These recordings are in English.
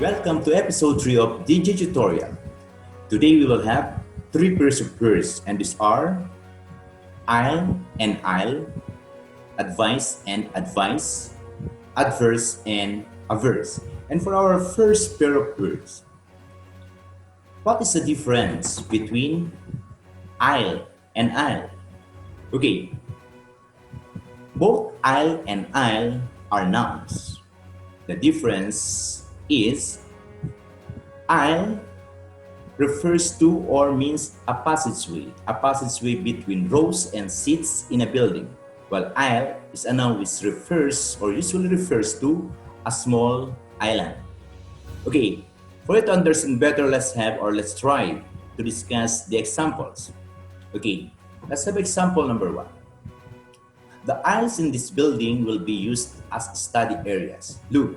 Welcome to episode 3 of DJ Tutorial. Today we will have 3 pairs of words, and these are I'll and I'll, advice and advice, adverse and averse. And for our first pair of words, what is the difference between I'll and I'll? Okay, both I'll and I'll are nouns. The difference is I'll refers to or means a passageway between rows and seats in a building, while I'll is a noun which refers or usually refers to a small island. Okay, for you to understand better, let's try to discuss the examples. Okay, let's have example number 1. The aisles in this building will be used as study areas. Look,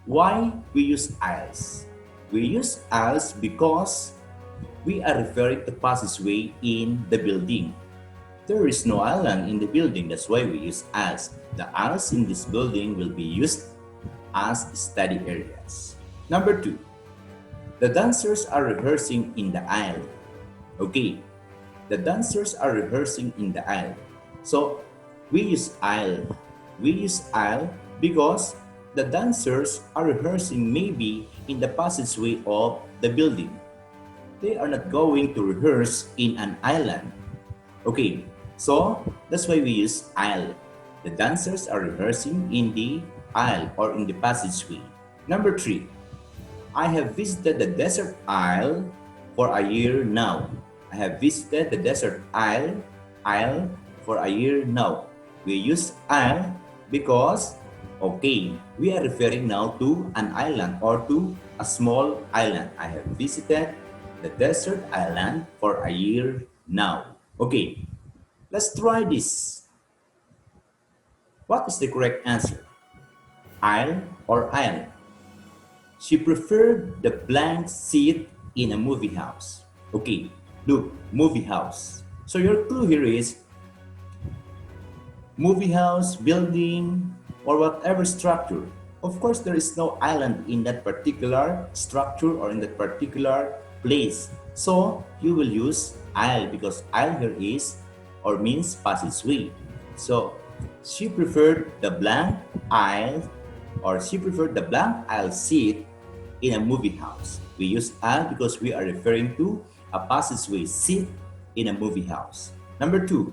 why we use aisles? We use aisles because we are referring to passageway in the building. There is no island in the building, that's why we use aisles. The aisles in this building will be used as study areas. Number 2, the dancers are rehearsing in the aisle. Okay, the dancers are rehearsing in the aisle. So, we use aisle. We use aisle because the dancers are rehearsing maybe in the passageway of the building. They are not going to rehearse in an island. Okay, so that's why we use aisle. The dancers are rehearsing in the aisle or in the passageway. Number 3, I have visited the desert isle for a year now. I have visited the desert isle for a year now. We use isle because, okay, we are referring now to an island or to a small island. I have visited the desert island for a year now. Okay, let's try this. What is the correct answer? I'll or I'll? She preferred the blank seat in a movie house. Okay, look, movie house. So your clue here is movie house, building, or whatever structure. Of course, there is no island in that particular structure or in that particular place. So, you will use aisle because aisle here is or means passageway. So, she preferred the blank aisle or she preferred the blank aisle seat in a movie house. We use aisle because we are referring to a passageway seat in a movie house. Number 2,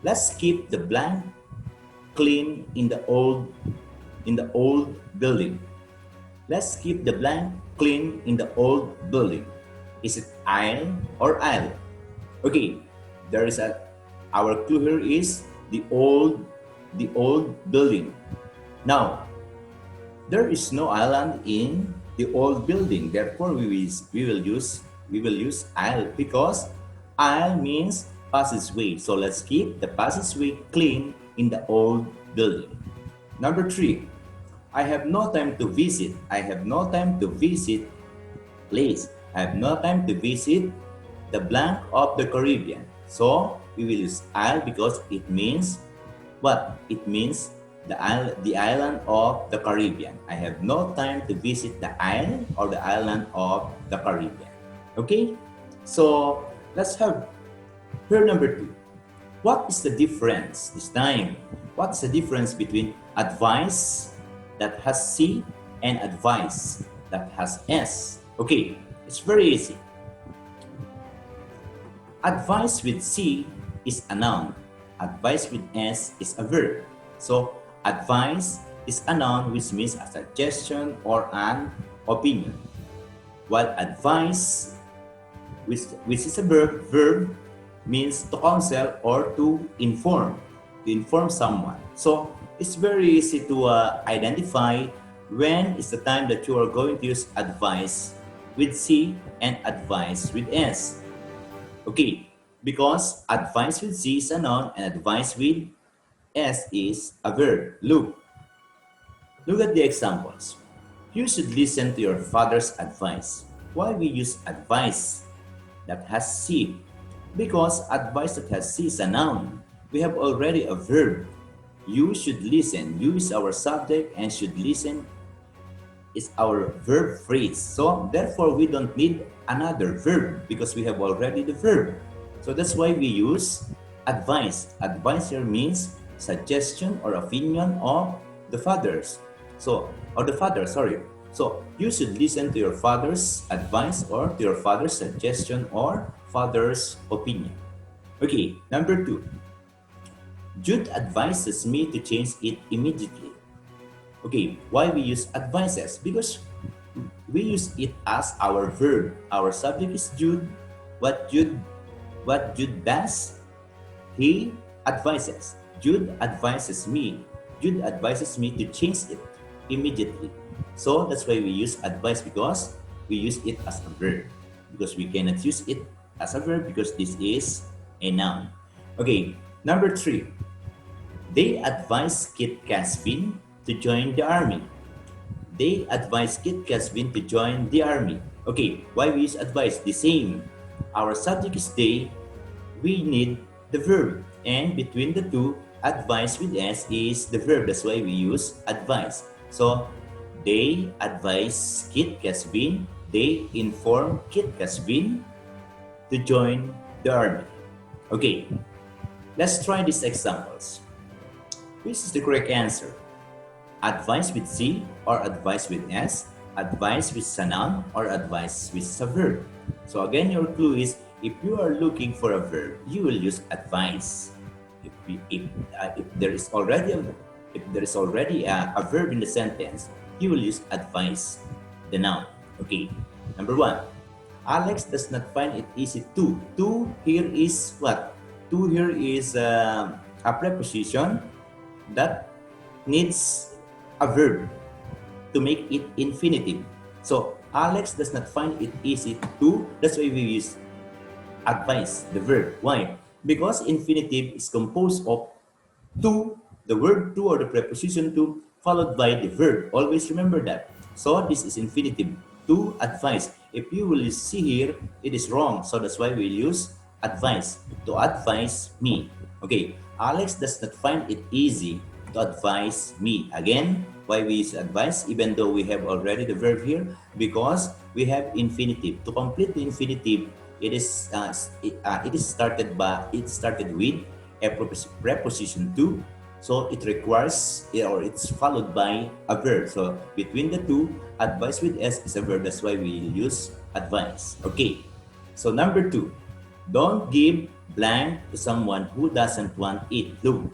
let's keep the blank clean in the old building. Let's keep the blank clean in the old building. Is it aisle or aisle? Okay, our clue here is the old building. Now, there is no island in the old building. Therefore, we will use aisle because aisle means passageway. So let's keep the passageway clean in the old building. Number 3, I have no time to visit. I have no time to visit place. I have no time to visit the blank of the Caribbean. So we will use isle because it means what? It means the island of the Caribbean. I have no time to visit the island or the island of the Caribbean. Okay? So let's have pair number 2. What is the difference this time? What is the difference between advice that has C and advice that has S? Okay, it's very easy. Advice with C is a noun. Advice with S is a verb. So, advice is a noun which means a suggestion or an opinion. While advice, which is a verb means to counsel or to inform someone. So it's very easy to identify when is the time that you are going to use advice with C and advice with S. Okay, because advice with C is a noun and advice with S is a verb. Look at the examples. You should listen to your father's advice. Why we use advice that has C? Because advice that has C is a noun. We have already a verb. You should listen. You is our subject and should listen is our verb phrase. So therefore, we don't need another verb because we have already the verb. So that's why we use advice. Advice here means suggestion or opinion of the fathers. So, or the father, sorry. So you should listen to your father's advice or to your father's suggestion or father's opinion. Okay, number 2. Jude advises me to change it immediately. Okay, why we use advises? Because we use it as our verb. Our subject is Jude. What Jude does, he advises. Jude advises me. Jude advises me to change it immediately. So that's why we use advice, because we use it as a verb. Because we cannot use it as a verb because this is a noun. Okay, number 3. They advise Kit Casvin to join the army. They advise Kit Casvin to join the army. Okay, why we use advice? The same. Our subject is they. We need the verb. And between the two, advice with S is the verb. That's why we use advice. So, they advise Kit Casvin. They inform Kit Casvin to join the army. Okay, let's try these examples. Which is the correct answer? Advice with C or advice with S? Advice with a noun or advice with a verb? So again, your clue is if you are looking for a verb, you will use advice. If there is already a verb in the sentence, you will use advice, the noun. Okay. Number 1. Alex does not find it easy to. To here is what? To here is a preposition that needs a verb to make it infinitive. So Alex does not find it easy to. That's why we use advice, the verb. Why? Because infinitive is composed of to, the word to or the preposition to, followed by the verb. Always remember that. So this is infinitive, to advise. If you will see here, it is wrong. So that's why we use advice, to advise me. Okay, Alex does not find it easy to advise me. Again, why we use advice even though we have already the verb here? Because we have infinitive. To complete the infinitive, it is started with a preposition to, so it requires or it's followed by a verb. So between the two, advice with S is a verb. That's why we use advice. Okay, so number 2, don't give blank to someone who doesn't want it. Look,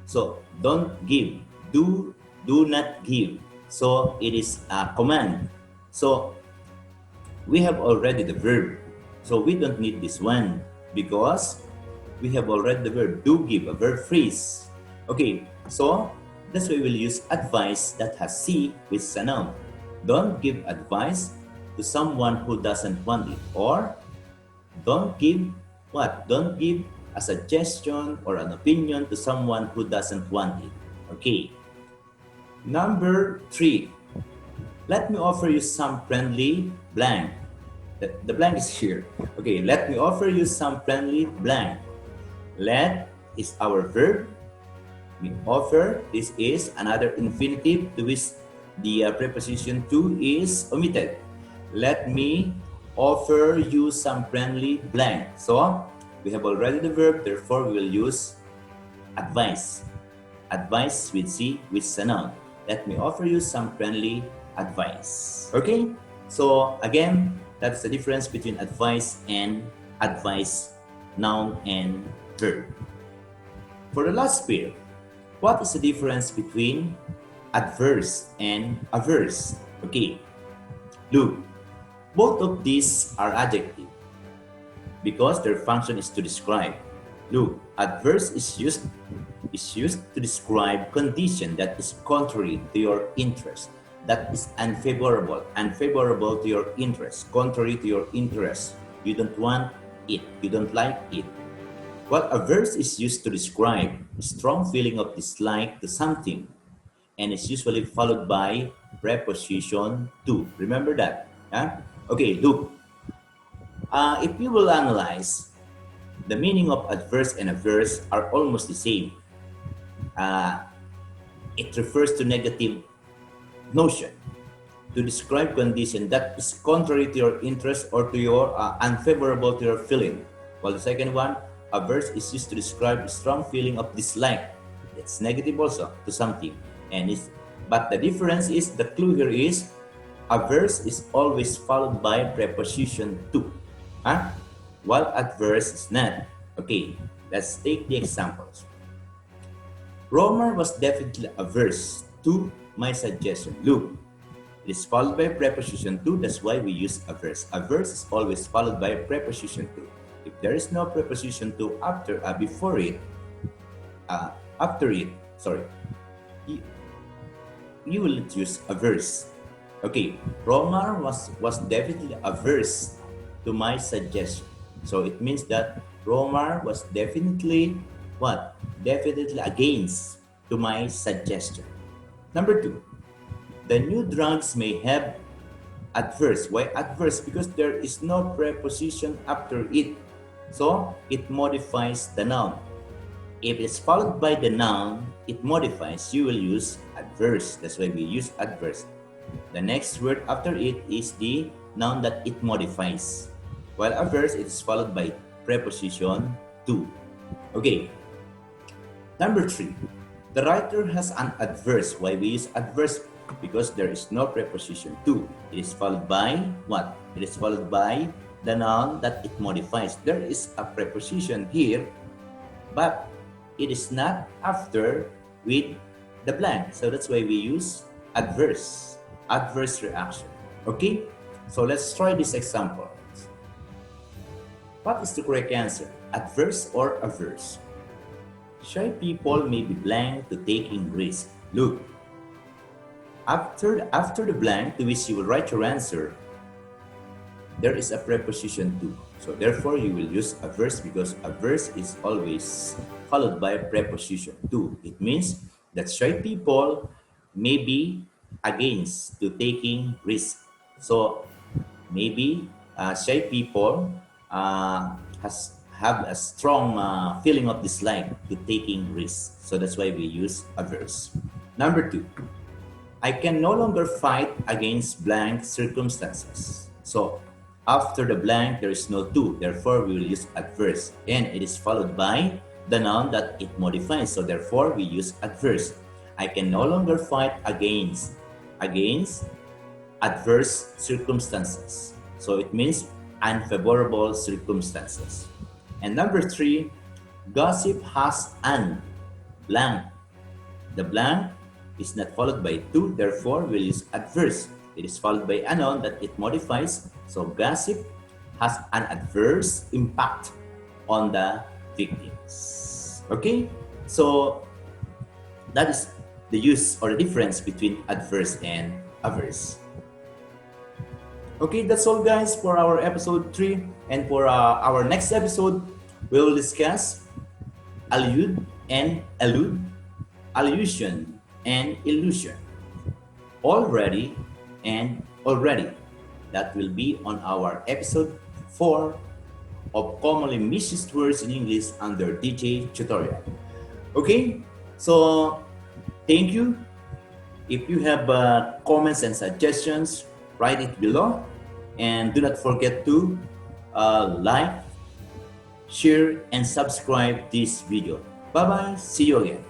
so don't give, do not give. So it is a command. So we have already the verb. So we don't need this one because we have already the verb do give, a verb phrase. Okay, so that's why we'll use advice that has C with a noun. Don't give advice to someone who doesn't want it. Or don't give what? Don't give a suggestion or an opinion to someone who doesn't want it. Okay. Number 3. Let me offer you some friendly blank. The blank is here. Okay, let me offer you some friendly blank. Let is our verb. We offer, this is another infinitive to which the preposition to is omitted. Let me offer you some friendly blank. So we have already the verb, therefore we will use advice. Advice with C with a noun. Let me offer you some friendly advice. Okay, so again, that's the difference between advice and advice, noun and verb. For the last pair, what is the difference between adverse and averse? Okay, look, both of these are adjective because their function is to describe. Look, adverse is used to describe condition that is contrary to your interest, that is unfavorable to your interest, contrary to your interest. You don't want it, you don't like it. What averse is used to describe a strong feeling of dislike to something, and is usually followed by preposition to. Remember that. Huh? Okay, look. If you will analyze, the meaning of adverse and averse are almost the same. It refers to negative notion. to describe condition that is contrary to your interest or to your unfavorable to your feeling. While the second one, averse, is used to describe a strong feeling of dislike. It's negative also to something. But the difference is, the clue here is, averse is always followed by preposition to. Huh? While adverse is not. Okay, let's take the examples. Romer was definitely averse to my suggestion. Look, it is followed by preposition to, that's why we use averse. Averse is always followed by preposition to. If there is no preposition to before it, you will use averse. Okay, Romer was definitely averse to my suggestion. So it means that Romer was definitely what? Definitely against to my suggestion. Number 2, the new drugs may have adverse. Why adverse? Because there is no preposition after it. So it modifies the noun. If it's followed by the noun, it modifies, you will use adverse. That's why we use adverse. The next word after it is the noun that it modifies. While averse, it is followed by preposition to. Okay. Number 3, the writer has an adverse. Why we use adverse? Because there is no preposition to. It is followed by what? It is followed by the noun that it modifies. There is a preposition here, but it is not after with the blank. So that's why we use adverse. Adverse reaction. Okay? So let's try this example. What is the correct answer? Adverse or averse? Shy people may be blank to taking risk. Look, after the blank to which you will write your answer, there is a preposition to. So therefore, you will use averse because averse is always followed by a preposition to. It means that shy people may be against to taking risk. So maybe shy people have a strong feeling of dislike to taking risks. So that's why we use averse. Number 2, I can no longer fight against blank circumstances. So after the blank, there is no to. Therefore, we will use adverse. And it is followed by the noun that it modifies. So therefore, we use adverse. I can no longer fight against adverse circumstances. So it means unfavorable circumstances. And number 3, gossip has an blank. The blank is not followed by to, therefore we'll use adverse. It is followed by a noun that it modifies. So gossip has an adverse impact on the victims. Okay? So that is the use or the difference between adverse and averse. Okay, that's all guys for our episode 3. And for our next episode, we will discuss allude and allude, allusion and illusion, already and already. That will be on our episode 4 of commonly misused words in English under DJ tutorial. Okay, so thank you. If you have comments and suggestions, write it below. And do not forget to like, share, and subscribe this video. Bye-bye. See you again.